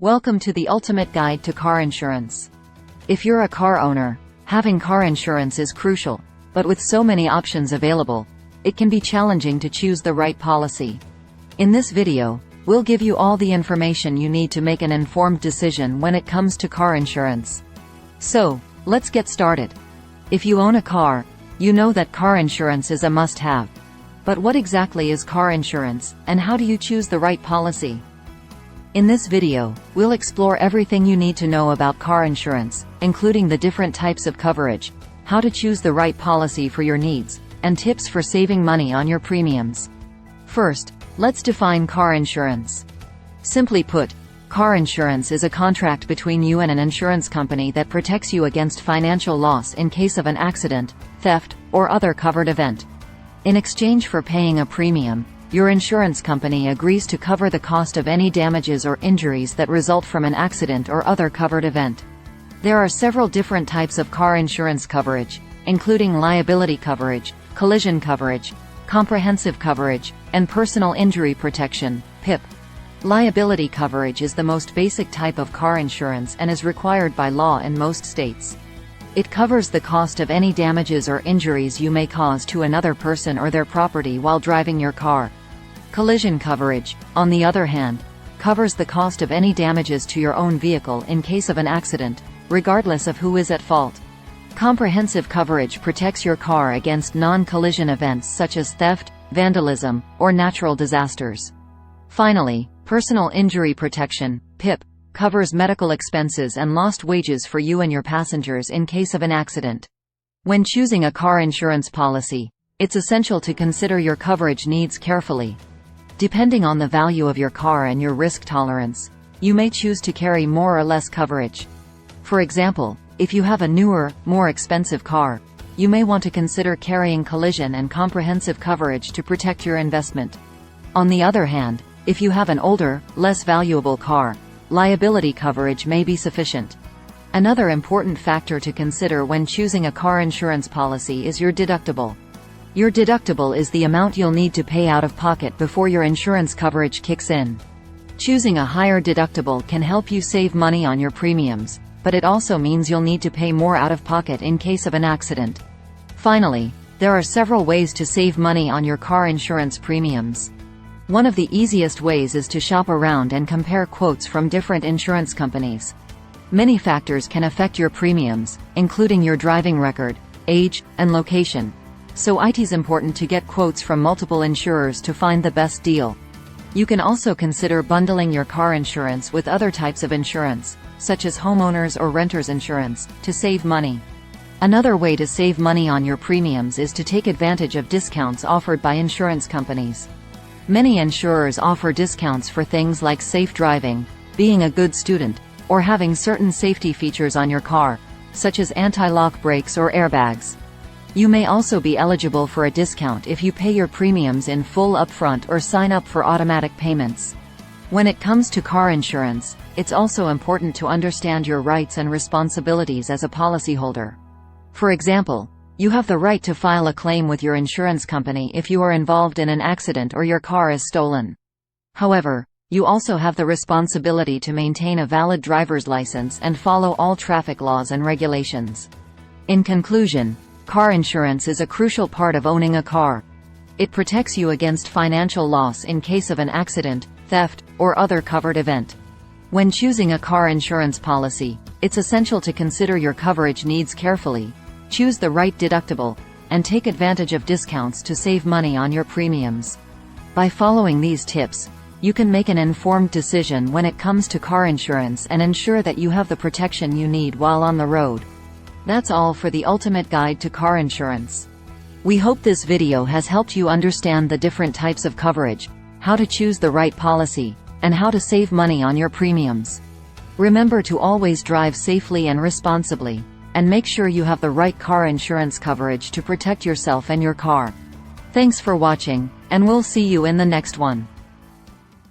Welcome to the ultimate guide to car insurance. If you're a car owner, having car insurance is crucial, but with so many options available, it can be challenging to choose the right policy. In this video, we'll give you all the information you need to make an informed decision when it comes to car insurance. So, let's get started. If you own a car, you know that car insurance is a must-have. But what exactly is car insurance, and how do you choose the right policy? In this video, we'll explore everything you need to know about car insurance, including the different types of coverage, how to choose the right policy for your needs, and tips for saving money on your premiums. First, let's define car insurance. Simply put, car insurance is a contract between you and an insurance company that protects you against financial loss in case of an accident, theft, or other covered event. In exchange for paying a premium, your insurance company agrees to cover the cost of any damages or injuries that result from an accident or other covered event. There are several different types of car insurance coverage, including liability coverage, collision coverage, comprehensive coverage, and personal injury protection, PIP. Liability coverage is the most basic type of car insurance and is required by law in most states. It covers the cost of any damages or injuries you may cause to another person or their property while driving your car. Collision coverage, on the other hand, covers the cost of any damages to your own vehicle in case of an accident, regardless of who is at fault. Comprehensive coverage protects your car against non-collision events such as theft, vandalism, or natural disasters. Finally, personal injury protection, PIP, covers medical expenses and lost wages for you and your passengers in case of an accident. When choosing a car insurance policy, it's essential to consider your coverage needs carefully. Depending on the value of your car and your risk tolerance, you may choose to carry more or less coverage. For example, if you have a newer, more expensive car, you may want to consider carrying collision and comprehensive coverage to protect your investment. On the other hand, if you have an older, less valuable car, liability coverage may be sufficient. Another important factor to consider when choosing a car insurance policy is your deductible. Your deductible is the amount you'll need to pay out of pocket before your insurance coverage kicks in. Choosing a higher deductible can help you save money on your premiums, but it also means you'll need to pay more out of pocket in case of an accident. Finally, there are several ways to save money on your car insurance premiums. One of the easiest ways is to shop around and compare quotes from different insurance companies. Many factors can affect your premiums, including your driving record, age, and location. So it's important to get quotes from multiple insurers to find the best deal. You can also consider bundling your car insurance with other types of insurance, such as homeowners or renters insurance, to save money. Another way to save money on your premiums is to take advantage of discounts offered by insurance companies. Many insurers offer discounts for things like safe driving, being a good student, or having certain safety features on your car, such as anti-lock brakes or airbags. You may also be eligible for a discount if you pay your premiums in full upfront or sign up for automatic payments. When it comes to car insurance, it's also important to understand your rights and responsibilities as a policyholder. For example, you have the right to file a claim with your insurance company if you are involved in an accident or your car is stolen. However, you also have the responsibility to maintain a valid driver's license and follow all traffic laws and regulations. In conclusion, car insurance is a crucial part of owning a car. It protects you against financial loss in case of an accident, theft, or other covered event. When choosing a car insurance policy, it's essential to consider your coverage needs carefully, choose the right deductible, and take advantage of discounts to save money on your premiums. By following these tips, you can make an informed decision when it comes to car insurance and ensure that you have the protection you need while on the road. That's all for the ultimate guide to car insurance. We hope this video has helped you understand the different types of coverage, how to choose the right policy, and how to save money on your premiums. Remember to always drive safely and responsibly, and make sure you have the right car insurance coverage to protect yourself and your car. Thanks for watching, and we'll see you in the next one.